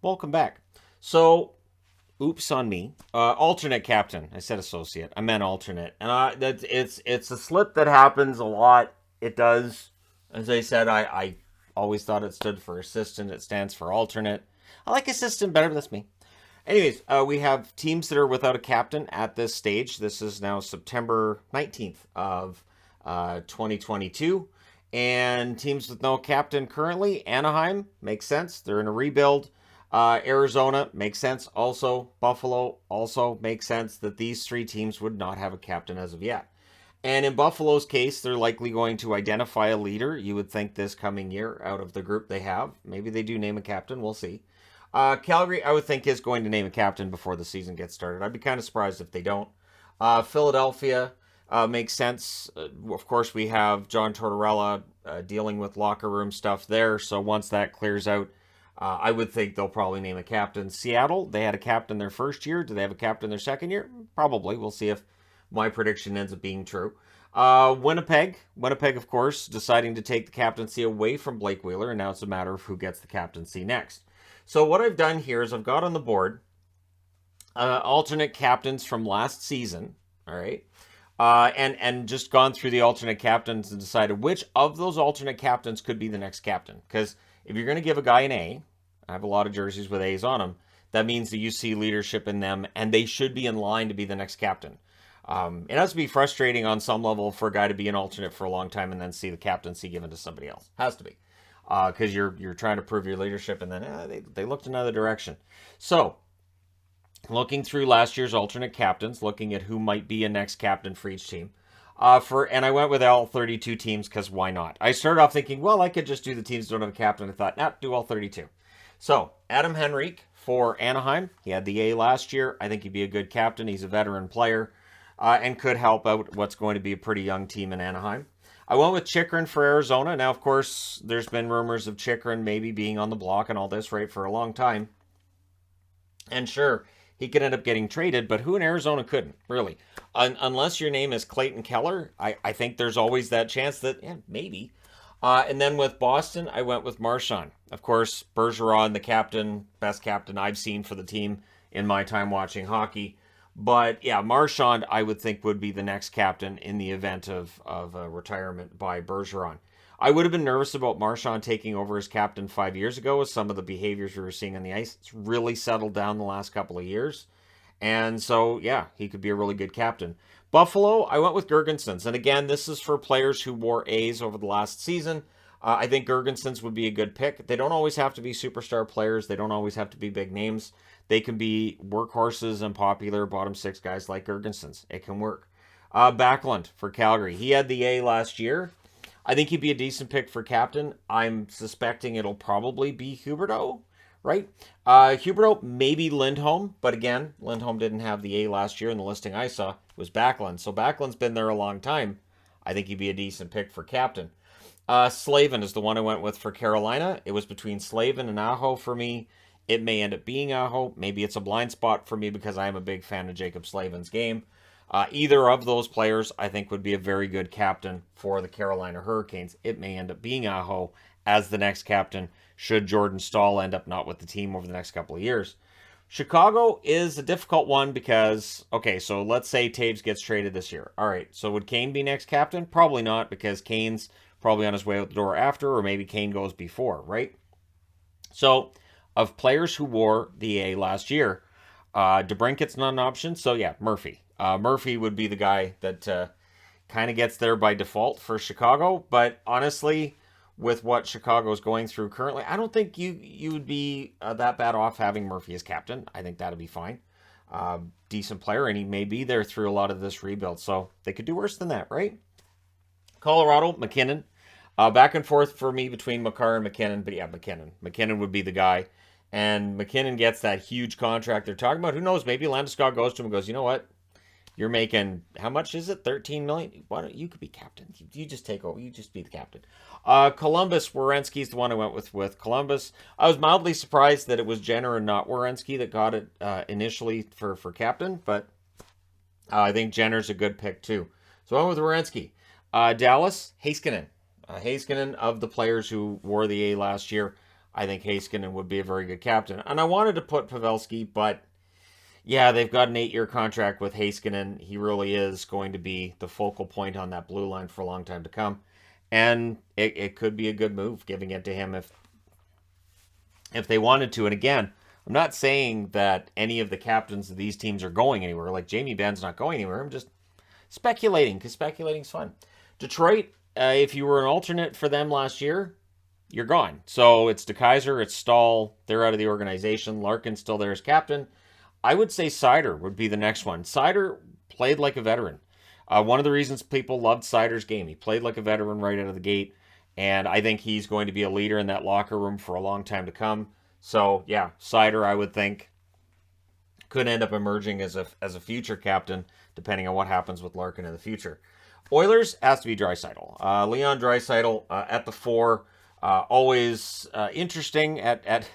Welcome back. So, oops on me. Alternate captain. I said associate. I meant alternate, and it's a slip that happens a lot. It does. As I said, I always thought it stood for assistant. It stands for alternate. I like assistant better. That's me. Anyways, we have teams that are without a captain at this stage. This is now September 19th of 2022. And teams with no captain currently, Anaheim, makes sense. They're in a rebuild. Arizona makes sense. Also, Buffalo also makes sense that these three teams would not have a captain as of yet. And in Buffalo's case, they're likely going to identify a leader. You would think this coming year out of the group they have. Maybe they do name a captain. We'll see. Calgary, I would think, is going to name a captain before the season gets started. I'd be kind of surprised if they don't. Philadelphia makes sense. Of course, we have John Tortorella dealing with locker room stuff there. So once that clears out, I would think they'll probably name a captain. Seattle, they had a captain their first year. Do they have a captain their second year? Probably. We'll see if my prediction ends up being true. Winnipeg, of course, deciding to take the captaincy away from Blake Wheeler, and now it's a matter of who gets the captaincy next. So what I've done here is I've got on the board alternate captains from last season, all right, and just gone through the alternate captains and decided which of those alternate captains could be the next captain. Because if you're going to give a guy an A, I have a lot of jerseys with A's on them, that means that you see leadership in them, and they should be in line to be the next captain. It has to be frustrating on some level for a guy to be an alternate for a long time and then see the captaincy given to somebody else. Has to be. Because you're trying to prove your leadership, and then they looked another direction. So, looking through last year's alternate captains, looking at who might be a next captain for each team. And I went with all 32 teams because why not? I started off thinking, well, I could just do the teams that don't have a captain. I thought, nah, do all 32. So, Adam Henrik for Anaheim. He had the A last year. I think he'd be a good captain. He's a veteran player and could help out what's going to be a pretty young team in Anaheim. I went with Chychrun for Arizona. Now, of course, there's been rumors of Chychrun maybe being on the block and all this, right, for a long time. And sure, he could end up getting traded, but who in Arizona couldn't, really? Unless your name is Clayton Keller, I think there's always that chance that, yeah, maybe. And then with Boston, I went with Marchand. Of course, Bergeron, the captain, best captain I've seen for the team in my time watching hockey. But yeah, Marchand, I would think, would be the next captain in the event of retirement by Bergeron. I would have been nervous about Marchand taking over as captain 5 years ago with some of the behaviors we were seeing on the ice. It's really settled down the last couple of years. And so, yeah, he could be a really good captain. Buffalo, I went with Girgensons. And again, this is for players who wore A's over the last season. I think Girgensons would be a good pick. They don't always have to be superstar players. They don't always have to be big names. They can be workhorses and popular bottom six guys like Girgensons. It can work. Backlund for Calgary. He had the A last year. I think he'd be a decent pick for captain. I'm suspecting it'll probably be Huberdeau, right? Huberdeau, maybe Lindholm, but again, Lindholm didn't have the A last year, and the listing I saw was Backlund. So Backlund's been there a long time. I think he'd be a decent pick for captain. Slavin is the one I went with for Carolina. It was between Slavin and Aho for me. It may end up being Aho. Maybe it's a blind spot for me because I am a big fan of Jacob Slavin's game. Either of those players, I think, would be a very good captain for the Carolina Hurricanes. It may end up being Aho as the next captain should Jordan Staal end up not with the team over the next couple of years. Chicago is a difficult one because, okay, so let's say Taves gets traded this year. All right, so would Kane be next captain? Probably not, because Kane's probably on his way out the door after, or maybe Kane goes before, right? So, of players who wore the A last year, DeBrincat's not an option, so yeah, Murphy. Murphy would be the guy that kind of gets there by default for Chicago, but honestly, with what Chicago's going through currently, I don't think you would be that bad off having Murphy as captain. I think that'd be fine. Decent player, and he may be there through a lot of this rebuild, so they could do worse than that, right? Colorado, McKinnon. Back and forth for me between Makar and McKinnon, but yeah, McKinnon. McKinnon would be the guy. And McKinnon gets that huge contract they're talking about. Who knows? Maybe Landeskog goes to him and goes, you know what? You're making, how much is it? 13 million? Why don't you could be captain? You just take over. You just be the captain. Columbus, Warrensky's the one I went with Columbus. I was mildly surprised that it was Jenner and not Warrensky that got it initially for captain, but I think Jenner's a good pick too. So I went with Warrensky. Dallas, Heiskanen. Heiskanen, of the players who wore the A last year, I think Heiskanen would be a very good captain. And I wanted to put Pavelski, but yeah, they've got an 8-year contract with Heiskanen. He really is going to be the focal point on that blue line for a long time to come. And it could be a good move, giving it to him if they wanted to. And again, I'm not saying that any of the captains of these teams are going anywhere. Like Jamie Benn's not going anywhere. I'm just speculating, because speculating's fun. Detroit, if you were an alternate for them last year, you're gone. So it's DeKeyser, it's Stahl. They're out of the organization. Larkin's still there as captain. I would say Seider would be the next one. Seider played like a veteran. One of the reasons people loved Seider's game, he played like a veteran right out of the gate, and I think he's going to be a leader in that locker room for a long time to come. So, yeah, Seider, I would think, could end up emerging as a future captain, depending on what happens with Larkin in the future. Oilers has to be Draisaitl. Leon Draisaitl at the 4, always interesting at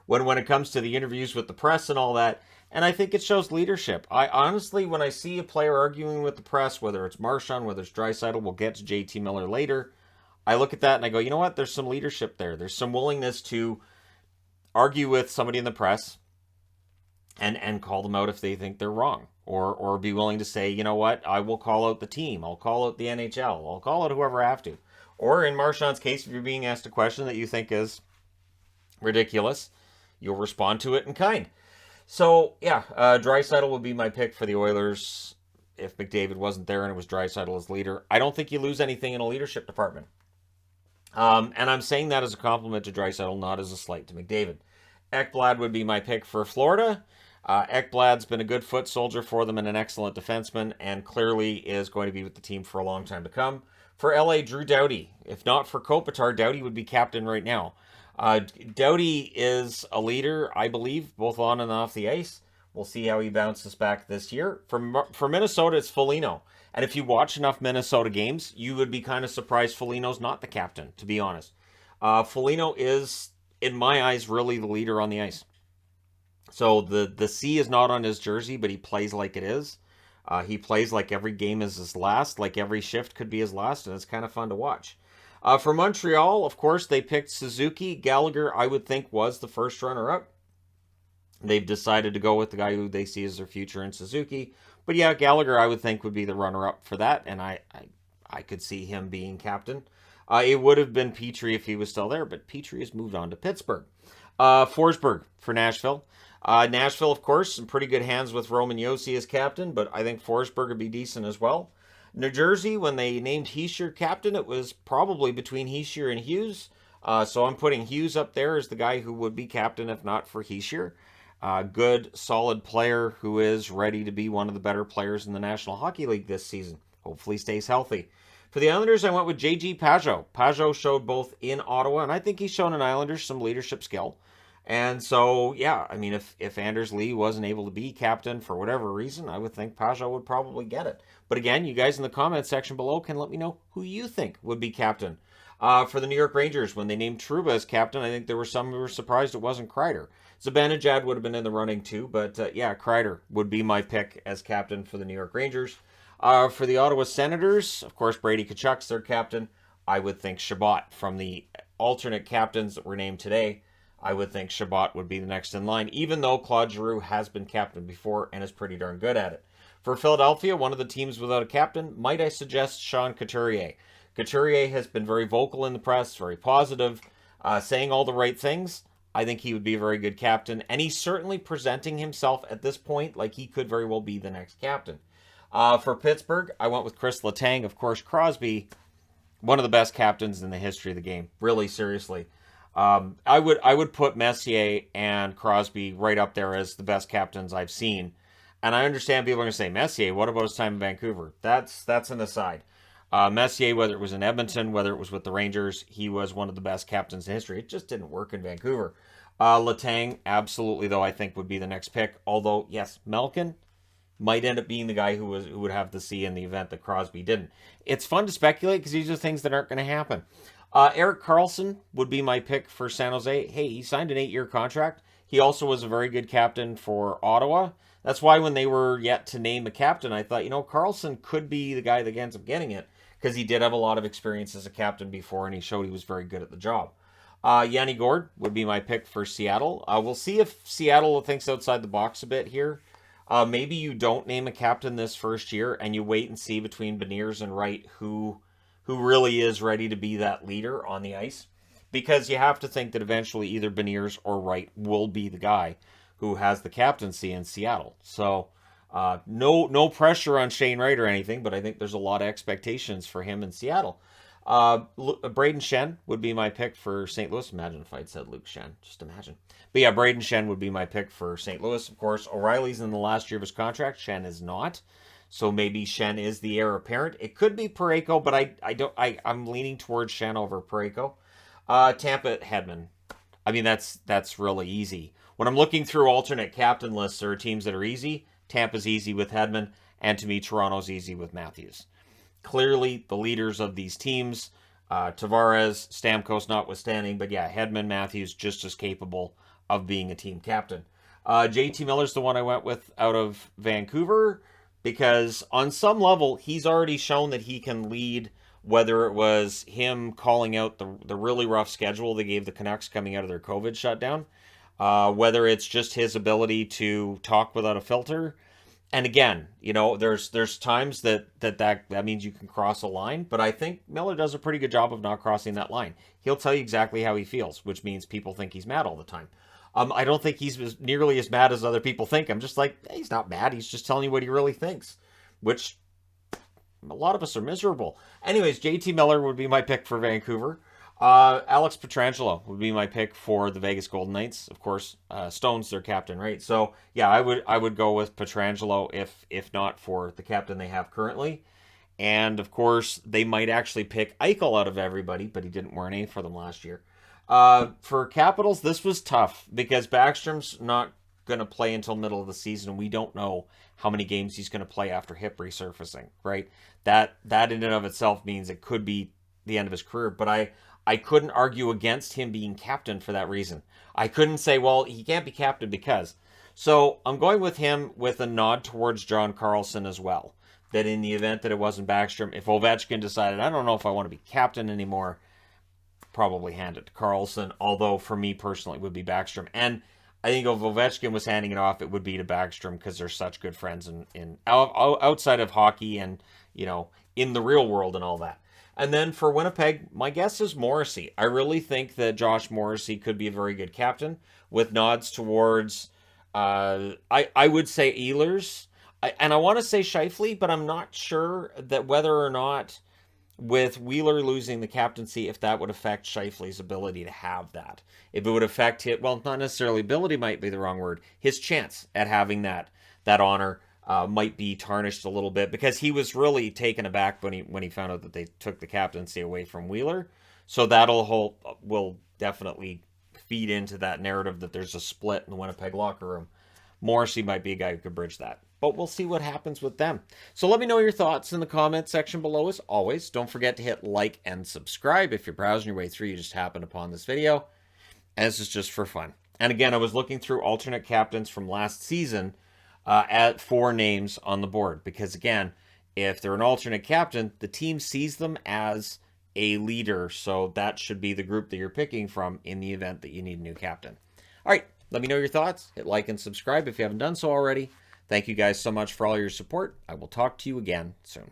when it comes to the interviews with the press and all that. And I think it shows leadership. I honestly, when I see a player arguing with the press, whether it's Marchand, whether it's Draisaitl, we'll get to JT Miller later, I look at that and I go, you know what? There's some leadership there. There's some willingness to argue with somebody in the press and call them out if they think they're wrong. Or be willing to say, you know what? I will call out the team. I'll call out the NHL. I'll call out whoever I have to. Or in Marchand's case, if you're being asked a question that you think is ridiculous, you'll respond to it in kind. So, yeah, Draisaitl would be my pick for the Oilers if McDavid wasn't there and it was Draisaitl as leader. I don't think you lose anything in a leadership department. And I'm saying that as a compliment to Draisaitl, not as a slight to McDavid. Ekblad would be my pick for Florida. Ekblad's been a good foot soldier for them and an excellent defenseman, and clearly is going to be with the team for a long time to come. For LA, Drew Dowdy. If not for Kopitar, Dowdy would be captain right now. Dowdy is a leader, I believe, both on and off the ice. We'll see how he bounces back this year. For Minnesota, it's Foligno. And if you watch enough Minnesota games, you would be kind of surprised Foligno's not the captain, to be honest. Foligno is, in my eyes, really the leader on the ice. So the C is not on his jersey, but he plays like it is. He plays like every game is his last, like every shift could be his last, and it's kind of fun to watch. For Montreal, of course, they picked Suzuki. Gallagher, I would think, was the first runner-up. They've decided to go with the guy who they see as their future in Suzuki. But yeah, Gallagher, I would think, would be the runner-up for that, and I could see him being captain. It would have been Petrie if he was still there, but Petrie has moved on to Pittsburgh. Forsberg for Nashville. Nashville, of course, in pretty good hands with Roman Josi as captain, but I think Forsberg would be decent as well. New Jersey, when they named Hischier captain, it was probably between Hischier and Hughes. So I'm putting Hughes up there as the guy who would be captain if not for Hischier. Good, solid player who is ready to be one of the better players in the National Hockey League this season. Hopefully stays healthy. For the Islanders, I went with J.G. Pajot. Pajot showed both in Ottawa, and I think he's shown in Islanders some leadership skill. And so, yeah, I mean, if Anders Lee wasn't able to be captain for whatever reason, I would think Pajot would probably get it. But again, you guys in the comment section below can let me know who you think would be captain. For the New York Rangers, when they named Trouba as captain, I think there were some who were surprised it wasn't Kreider. Zibanejad would have been in the running too, but yeah, Kreider would be my pick as captain for the New York Rangers. For the Ottawa Senators, of course, Brady Tkachuk's their captain. I would think Chabot. From the alternate captains that were named today, I would think Chabot would be the next in line, even though Claude Giroux has been captain before and is pretty darn good at it. For Philadelphia, one of the teams without a captain, might I suggest Sean Couturier. Couturier has been very vocal in the press, very positive, saying all the right things. I think he would be a very good captain, and he's certainly presenting himself at this point like he could very well be the next captain. For Pittsburgh, I went with Chris Letang. Of course, Crosby, one of the best captains in the history of the game. Really, seriously. I would put Messier and Crosby right up there as the best captains I've seen. And I understand people are going to say, Messier, what about his time in Vancouver? That's an aside. Messier, whether it was in Edmonton, whether it was with the Rangers, he was one of the best captains in history. It just didn't work in Vancouver. Letang, absolutely, though, I think would be the next pick. Although, yes, Malkin might end up being the guy who would have the C in the event that Crosby didn't. It's fun to speculate because these are things that aren't going to happen. Erik Carlson would be my pick for San Jose. Hey, he signed an 8-year contract. He also was a very good captain for Ottawa. That's why when they were yet to name a captain, I thought, Carlson could be the guy that ends up getting it because he did have a lot of experience as a captain before and he showed he was very good at the job. Yanni Gourde would be my pick for Seattle. We'll see if Seattle thinks outside the box a bit here. Maybe you don't name a captain this first year, and you wait and see between Beniers and Wright who really is ready to be that leader on the ice. Because you have to think that eventually either Beniers or Wright will be the guy who has the captaincy in Seattle. So no pressure on Shane Wright or anything, but I think there's a lot of expectations for him in Seattle. Braden Shen would be my pick for St. Louis. Imagine if I'd said Luke Shen. Just imagine. But yeah, Braden Shen would be my pick for St. Louis. Of course, O'Reilly's in the last year of his contract. Shen is not. So maybe Shen is the heir apparent. It could be Parayko, but I'm leaning towards Shen over Parayko. Tampa, Hedman. I mean, that's really easy. When I'm looking through alternate captain lists, there are teams that are easy. Tampa's easy with Hedman, and to me, Toronto's easy with Matthews. Clearly, the leaders of these teams, Tavares, Stamkos notwithstanding, but yeah, Hedman, Matthews, just as capable of being a team captain. JT Miller's the one I went with out of Vancouver, because on some level, he's already shown that he can lead, whether it was him calling out the really rough schedule they gave the Canucks coming out of their COVID shutdown, whether it's just his ability to talk without a filter. And again, you know, there's times that means you can cross a line, but I think Miller does a pretty good job of not crossing that line. He'll tell you exactly how he feels, which means people think he's mad all the time. I don't think he's nearly as mad as other people think. I'm just like, hey, he's not mad. He's just telling you what he really thinks, which a lot of us are miserable. Anyways, JT Miller would be my pick for Vancouver. Alex Pietrangelo would be my pick for the Vegas Golden Knights. Of course, Stone's their captain, right? So yeah, I would go with Pietrangelo if not for the captain they have currently. And of course, they might actually pick Eichel out of everybody, but he didn't wear an A for them last year. For Capitals, this was tough because Backstrom's not going to play until middle of the season. We don't know how many games he's going to play after hip resurfacing, right? That in and of itself means it could be the end of his career, but I couldn't argue against him being captain for that reason. I couldn't say, well, he can't be captain because. So I'm going with him with a nod towards John Carlson as well. That in the event that it wasn't Backstrom, if Ovechkin decided, I don't know if I want to be captain anymore, probably hand it to Carlson. Although for me personally, it would be Backstrom. And I think if Ovechkin was handing it off, it would be to Backstrom because they're such good friends in outside of hockey and, you know, in the real world and all that. And then for Winnipeg, my guess is Morrissey. I really think that Josh Morrissey could be a very good captain with nods towards, I would say Ehlers. And I want to say Scheifele, but I'm not sure that whether or not with Wheeler losing the captaincy, if that would affect Scheifele's ability to have that. If it would affect it, well, not necessarily ability might be the wrong word. His chance at having that honor might be tarnished a little bit because he was really taken aback when he found out that they took the captaincy away from Wheeler. So will definitely feed into that narrative that there's a split in the Winnipeg locker room. Morrissey might be a guy who could bridge that. But we'll see what happens with them. So let me know your thoughts in the comment section below as always. Don't forget to hit like and subscribe. If you're browsing your way through, you just happened upon this video. And this is just for fun. And again, I was looking through alternate captains from last season at 4 names on the board. Because again, if they're an alternate captain, the team sees them as a leader. So that should be the group that you're picking from in the event that you need a new captain. All right, let me know your thoughts. Hit like and subscribe if you haven't done so already. Thank you guys so much for all your support. I will talk to you again soon.